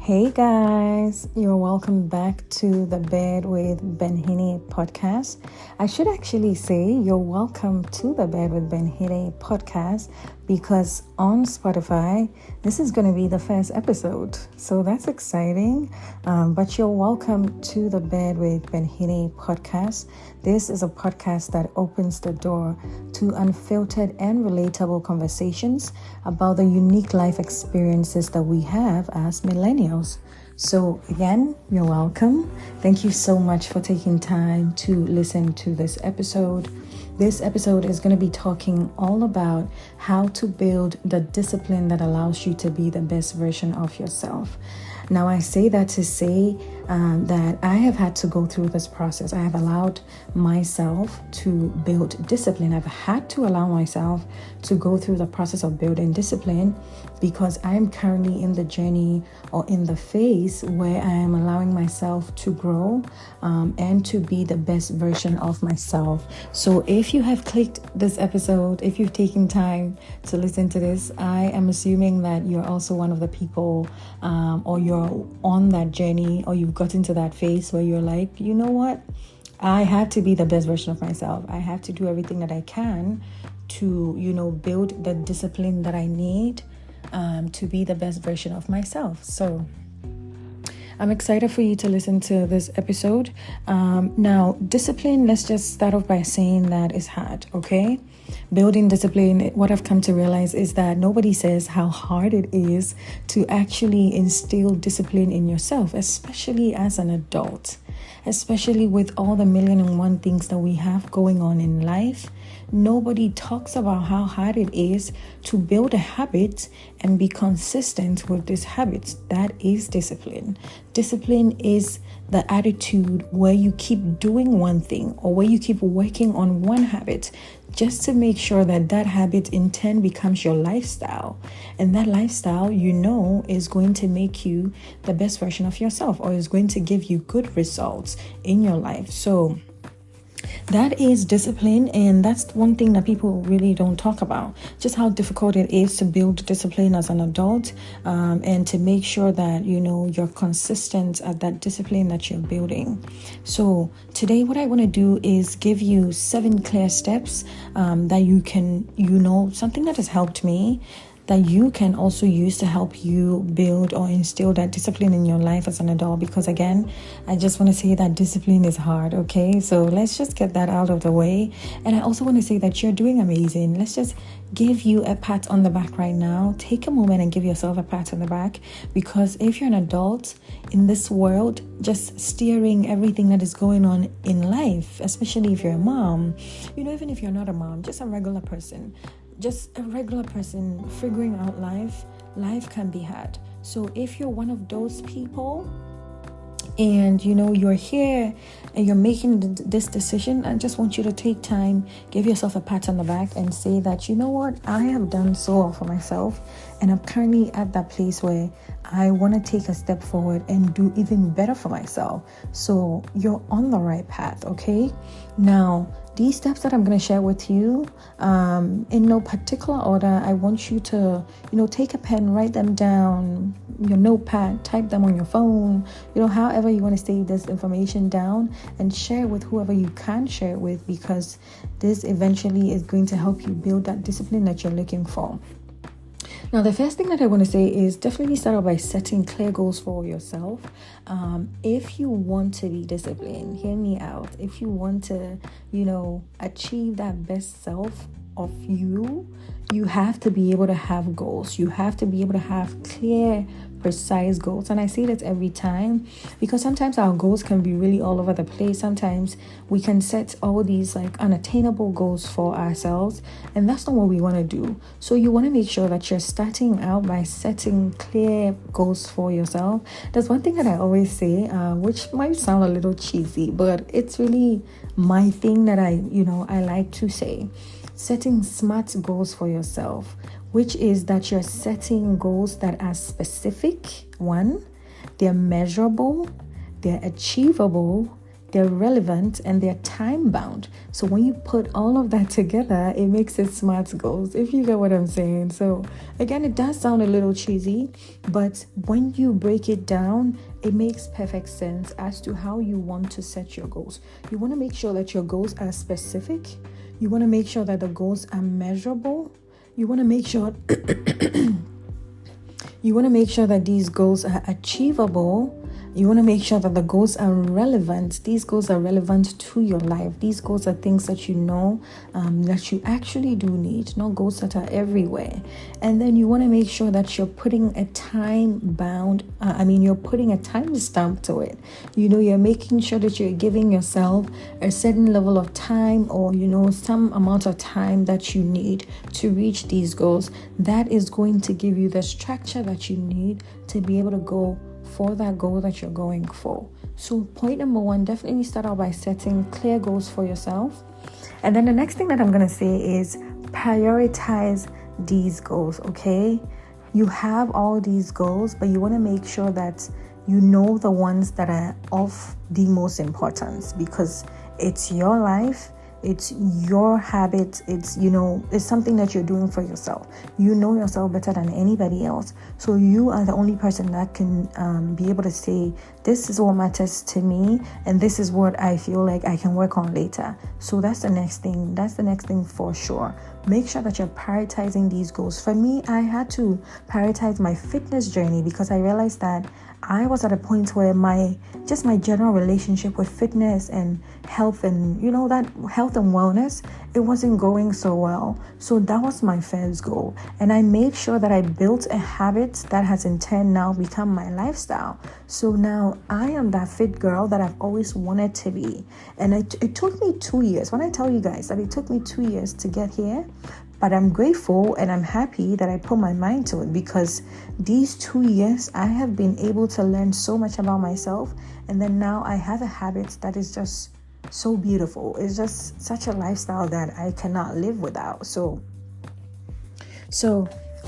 Hey guys, you're welcome back to the Bed with Benhene Podcast. I should actually say you're welcome to the Bed with Benhene Podcast because on Spotify, this is going to be the first episode. So that's exciting. But you're welcome to the Bed with Benhene Podcast. This is a podcast that opens the door to unfiltered and relatable conversations about the unique life experiences that we have as millennials. So again, you're welcome. Thank you so much for taking time to listen to this episode. This episode is going to be talking all about how to build the discipline that allows you to be the best version of yourself. Now, I say that to say that I have had to go through this process. I have allowed myself to build discipline. I've had to allow myself to go through the process of building discipline because I'm currently in the journey or in the phase where I am allowing myself to grow and to be the best version of myself. So if you have clicked this episode, if you've taken time to listen to this, I am assuming that you're also one of the people or you're on that journey or you've gotten to that phase where you're like, you know what? I have to be the best version of myself. I have to do everything that I can to, build the discipline that I need to be the best version of myself. So I'm excited for you to listen to this episode. Now, discipline, let's just start off by saying that it's hard, okay? Building discipline, what I've come to realize is that nobody says how hard it is to actually instill discipline in yourself, especially as an adult, especially with all the 1,000,001 things that we have going on in life. Nobody talks about how hard it is to build a habit and be consistent with this habit. That is discipline. Discipline is the attitude where you keep doing one thing or where you keep working on one habit just to make sure that that habit in turn becomes your lifestyle. And that lifestyle, is going to make you the best version of yourself or is going to give you good results in your life. So that is discipline, and that's one thing that people really don't talk about, just how difficult it is to build discipline as an adult and to make sure that, you're consistent at that discipline that you're building. So today what I want to do is give you 7 clear steps that you can, something that has helped me, that you can also use to help you build or instill that discipline in your life as an adult. Because again, I just want to say that discipline is hard, okay? So let's just get that out of the way. And I also want to say that you're doing amazing. Let's just give you a pat on the back right now. Take a moment and give yourself a pat on the back, because if you're an adult in this world, just steering everything that is going on in life, especially if you're a mom, even if you're not a mom, just a regular person, figuring out life can be hard. So if you're one of those people and you're here and you're making this decision, I just want you to take time, give yourself a pat on the back and say that, I have done so well for myself, and I'm currently at that place where I want to take a step forward and do even better for myself. So you're on the right path, okay? Now, these steps that I'm going to share with you, in no particular order, I want you to, take a pen, write them down, your notepad, type them on your phone, however you want to save this information down and share it with whoever you can share it with, because this eventually is going to help you build that discipline that you're looking for. Now, the first thing that I want to say is definitely start out by setting clear goals for yourself. If you want to be disciplined, hear me out. If you want to, achieve that best self of you, you have to be able to have goals. You have to be able to have clear, precise goals. And I say that every time because sometimes our goals can be really all over the place. Sometimes we can set all these unattainable goals for ourselves, and that's not what we want to do. So you want to make sure that you're starting out by setting clear goals for yourself. There's one thing that I always say, which might sound a little cheesy, but it's really my thing that I like to say. Setting SMART goals for yourself, which is that you're setting goals that are specific. 1, they're measurable, they're achievable, they're relevant, and they're time bound. So when you put all of that together, it makes it SMART goals, if you get what I'm saying. So again, it does sound a little cheesy, but when you break it down, it makes perfect sense as to how you want to set your goals. You want to make sure that your goals are specific. You want to make sure that the goals are measurable. You want to make sure that these goals are achievable. You want to make sure that the goals are relevant. These goals are relevant to your life. These goals are things that you know that you actually do need, not goals that are everywhere. And then you want to make sure that you're putting a you're putting a time stamp to it. You're making sure that you're giving yourself a certain level of time, or, some amount of time that you need to reach these goals. That is going to give you the structure that you need to be able to go for that goal that you're going for. So point number one, definitely start out by setting clear goals for yourself. And then the next thing that I'm going to say is prioritize these goals, okay? You have all these goals, but you want to make sure that you know the ones that are of the most importance, because it's your life. It's your habit. It's something that you're doing for yourself. You know yourself better than anybody else. So you are the only person that can be able to say, this is what matters to me, and this is what I feel like I can work on later. So that's the next thing. That's the next thing for sure. Make sure that you're prioritizing these goals. For me, I had to prioritize my fitness journey because I realized that I was at a point where my general relationship with fitness and health and, that health and wellness, it wasn't going so well. So that was my first goal. And I made sure that I built a habit that has in turn now become my lifestyle. So now I am that fit girl that I've always wanted to be. And it took me 2 years. When I tell you guys that it took me 2 years to get here, but I'm grateful and I'm happy that I put my mind to it, because these 2 years I have been able to learn so much about myself. And then now I have a habit that is just so beautiful. It's just such a lifestyle that I cannot live without. So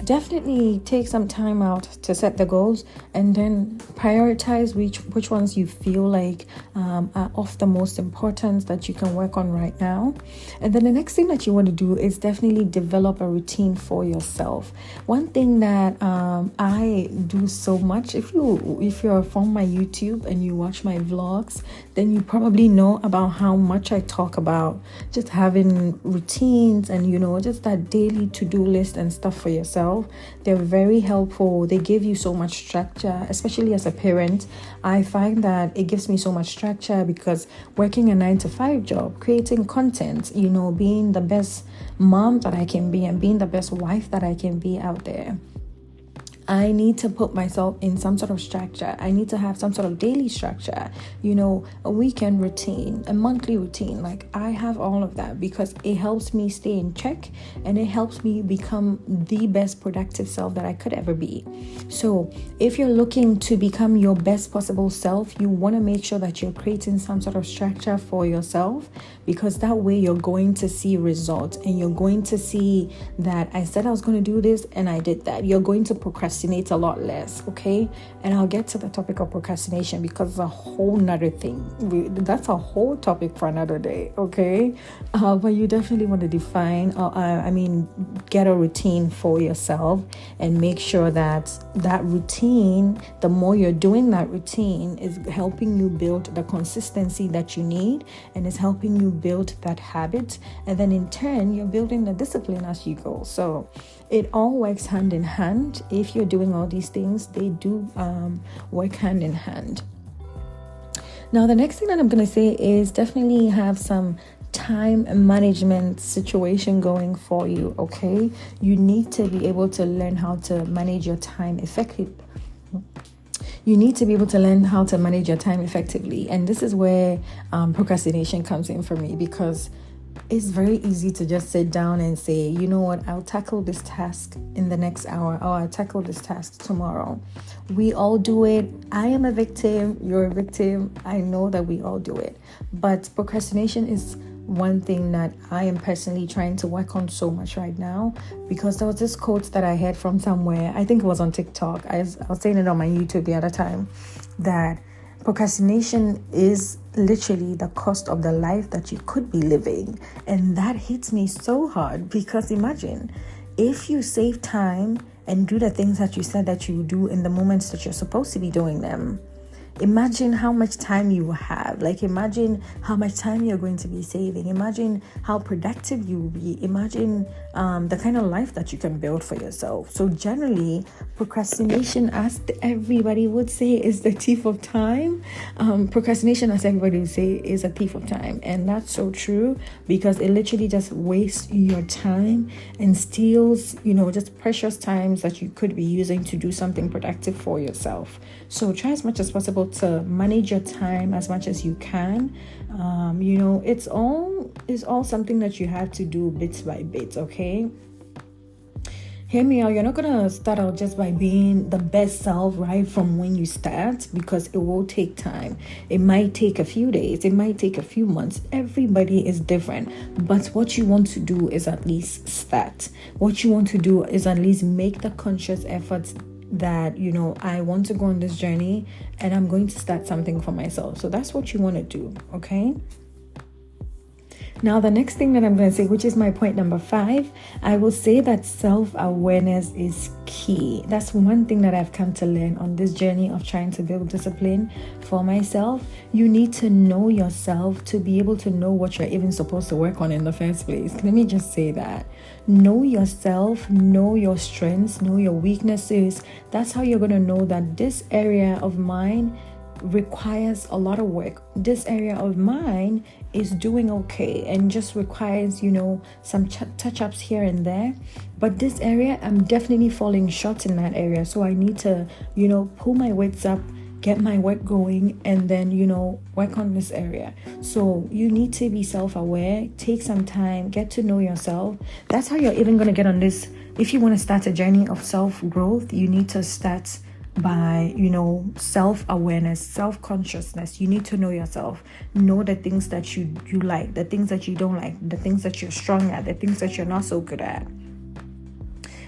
definitely take some time out to set the goals, and then prioritize which ones you feel like are of the most importance that you can work on right now. And then the next thing that you want to do is definitely develop a routine for yourself. One thing that I do so much, if you're from my YouTube and you watch my vlogs, then you probably know about how much I talk about just having routines and just that daily to-do list and stuff for yourself. They're very helpful. They give you so much structure, especially as a parent. I find that it gives me so much structure because working a 9-to-5 job, creating content, being the best mom that I can be and being the best wife that I can be out there, I need to put myself in some sort of structure. I need to have some sort of daily structure, a weekend routine, a monthly routine. Like, I have all of that because it helps me stay in check and it helps me become the best productive self that I could ever be. So if you're looking to become your best possible self, you want to make sure that you're creating some sort of structure for yourself, because that way you're going to see results and you're going to see that I said I was going to do this and I did that. You're going to procrastinate a lot less, okay? And I'll get to the topic of procrastination because it's a whole nother thing. That's a whole topic for another day, okay? But you definitely want to define, get a routine for yourself and make sure that routine, the more you're doing that routine, is helping you build the consistency that you need and is helping you build that habit. And then in turn, you're building the discipline as you go. So it all works hand in hand. If you're doing all these things, they do work hand in hand. Now, the next thing that I'm going to say is definitely have some time management situation going for you, okay? You need to be able to learn how to manage your time effectively. And this is where procrastination comes in for me, because it's very easy to just sit down and say, you know what, I'll tackle this task in the next hour, or I'll tackle this task tomorrow. We all do it. I am a victim. You're a victim. I know that we all do it. But procrastination is one thing that I am personally trying to work on so much right now, because there was this quote that I heard from somewhere. I think it was on TikTok. I was saying it on my YouTube the other time, that procrastination is literally the cost of the life that you could be living. And that hits me so hard, because imagine if you save time and do the things that you said that you do in the moments that you're supposed to be doing them. Imagine how much time you will have. Like, imagine how much time you're going to be saving. Imagine how productive you will be. Imagine the kind of life that you can build for yourself. So generally, procrastination, as everybody would say, is the thief of time. Procrastination, as everybody would say, is a thief of time. And that's so true, because it literally just wastes your time and steals, just precious times that you could be using to do something productive for yourself. So try as much as possible to manage your time as much as you can. It's all something that you have to do bit by bit, okay? Hear me out. You're not going to start out just by being the best self right from when you start, because it will take time. It might take a few days. It might take a few months. Everybody is different. But what you want to do is at least start. What you want to do is at least make the conscious efforts that, I want to go on this journey and I'm going to start something for myself. So that's what you want to do, okay? Now, the next thing that I'm going to say, which is my point number 5, I will say that self-awareness is key. That's one thing that I've come to learn on this journey of trying to build discipline for myself. You need to know yourself to be able to know what you're even supposed to work on in the first place. Let me just say that. Know yourself, know your strengths, know your weaknesses. That's how you're going to know that this area of mine requires a lot of work. This area of mine is doing okay and just requires, some touch-ups here and there. But this area, I'm definitely falling short in that area. So I need to, pull my weights up, get my work going, and then, work on this area. So you need to be self-aware, take some time, get to know yourself. That's how you're even going to get on this. If you want to start a journey of self-growth, you need to start by, self-awareness, self-consciousness. You need to know yourself, know the things that you like, the things that you don't like, the things that you're strong at, the things that you're not so good at.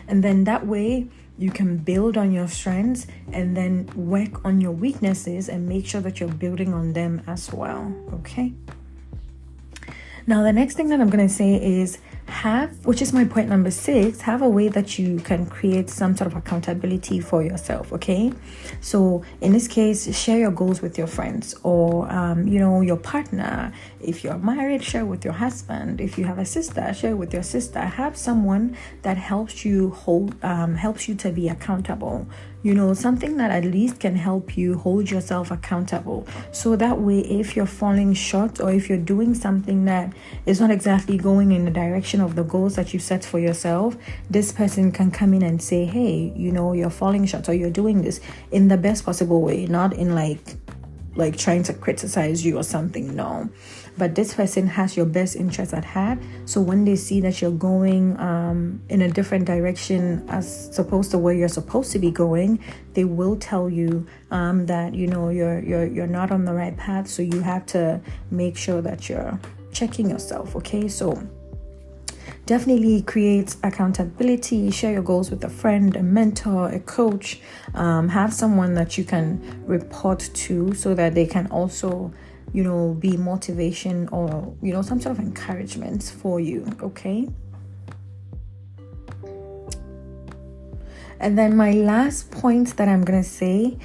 And then that way you can build on your strengths and then work on your weaknesses and make sure that you're building on them as well. Okay. Now, the next thing that I'm going to say is which is my point number 6, have a way that you can create some sort of accountability for yourself, okay? So in this case, share your goals with your friends or, your partner. If you're married, share with your husband. If you have a sister, share with your sister. Have someone that helps you to be accountable. Something that at least can help you hold yourself accountable. So that way, if you're falling short or if you're doing something that is not exactly going in the direction of the goals that you set for yourself, this person can come in and say, hey, you're falling short or you're doing this in the best possible way, not in like trying to criticize you or something. No, but this person has your best interest at heart. So when they see that you're going in a different direction as opposed to where you're supposed to be going, they will tell you that you're not on the right path. So you have to make sure that you're checking yourself. Okay, so definitely create accountability. Share your goals with a friend, a mentor, a coach. Have someone that you can report to so that they can also, be motivation or, some sort of encouragement for you. Okay. And then my last point that I'm going to say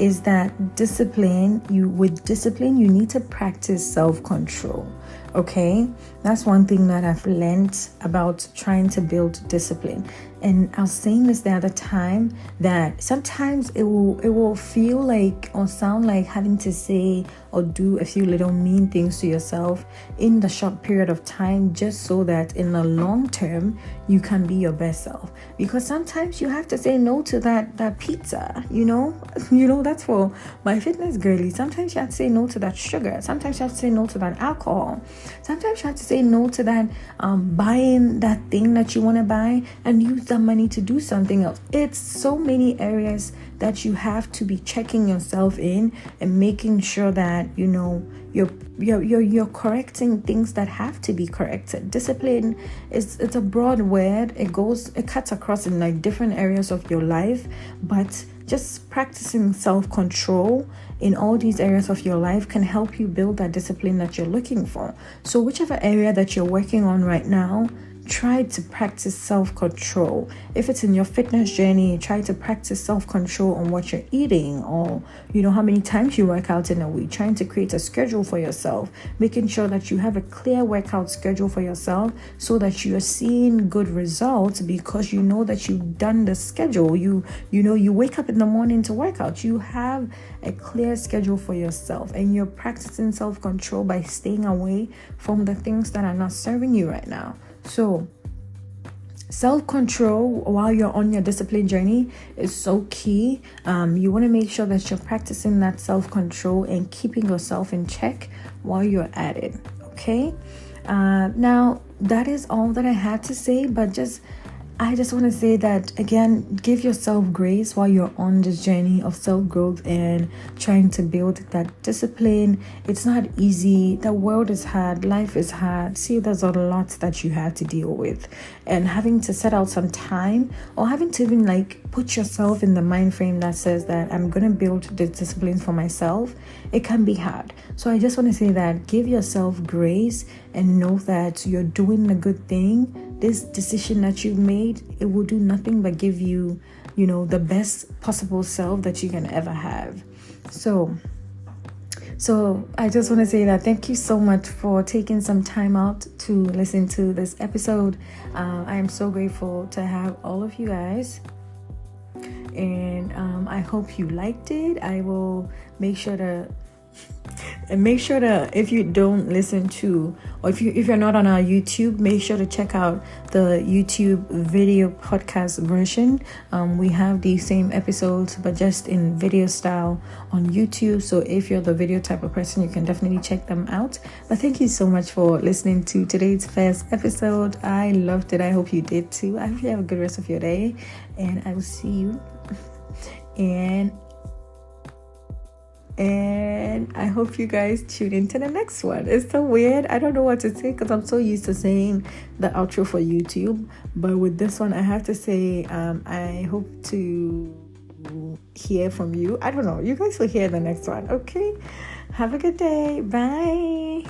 is that with discipline, you need to practice self-control. Okay, that's one thing that I've learned about trying to build discipline. And I was saying this the other time that sometimes it will feel like or sound like having to say or do a few little mean things to yourself in the short period of time, just so that in the long term you can be your best self. Because sometimes you have to say no to that pizza, that's for my fitness girly. Sometimes you have to say no to that sugar. Sometimes you have to say no to that alcohol. Sometimes you have to say no to that buying that thing that you want to buy and use the money to do something else. It's so many areas that you have to be checking yourself in and making sure that you're correcting things that have to be corrected. Discipline it's a broad word. It cuts across in like different areas of your life, but just practicing self-control in all these areas of your life can help you build that discipline that you're looking for. So whichever area that you're working on right now, try to practice self-control. If it's in your fitness journey, try to practice self-control on what you're eating, or how many times you work out in a week. Trying to create a schedule for yourself, making sure that you have a clear workout schedule for yourself so that you're seeing good results, because you know that you've done the schedule. You wake up in the morning to work out. You have a clear schedule for yourself, and you're practicing self-control by staying away from the things that are not serving you right now. So self-control while you're on your discipline journey is so key. You want to make sure that you're practicing that self-control and keeping yourself in check while you're at it. Okay. Now that is all that I had to say, but I just want to say that, again, give yourself grace while you're on this journey of self-growth and trying to build that discipline. It's not easy. The world is hard. Life is hard. See, there's a lot that you have to deal with. And having to set out some time, or having to even put yourself in the mind frame that says that I'm going to build the disciplines for myself, it can be hard. So I just want to say that give yourself grace and know that you're doing a good thing. This decision that you've made, it will do nothing but give you, the best possible self that you can ever have. So I just want to say that thank you so much for taking some time out to listen to this episode. I am so grateful to have all of you guys. And I hope you liked it. I will make sure to, if you don't listen to, or if you're not on our YouTube, make sure to check out the YouTube video podcast version. We have the same episodes, but just in video style on YouTube. So if you're the video type of person, you can definitely check them out. But thank you so much for listening to today's first episode. I loved it. I hope you did too. I hope you have a good rest of your day, and I will see you. And I hope you guys tune into the next one. It's so weird. I don't know what to say because I'm so used to saying the outro for YouTube. But with this one, I have to say, I hope to hear from you. I don't know. You guys will hear the next one. Okay? Have a good day. Bye.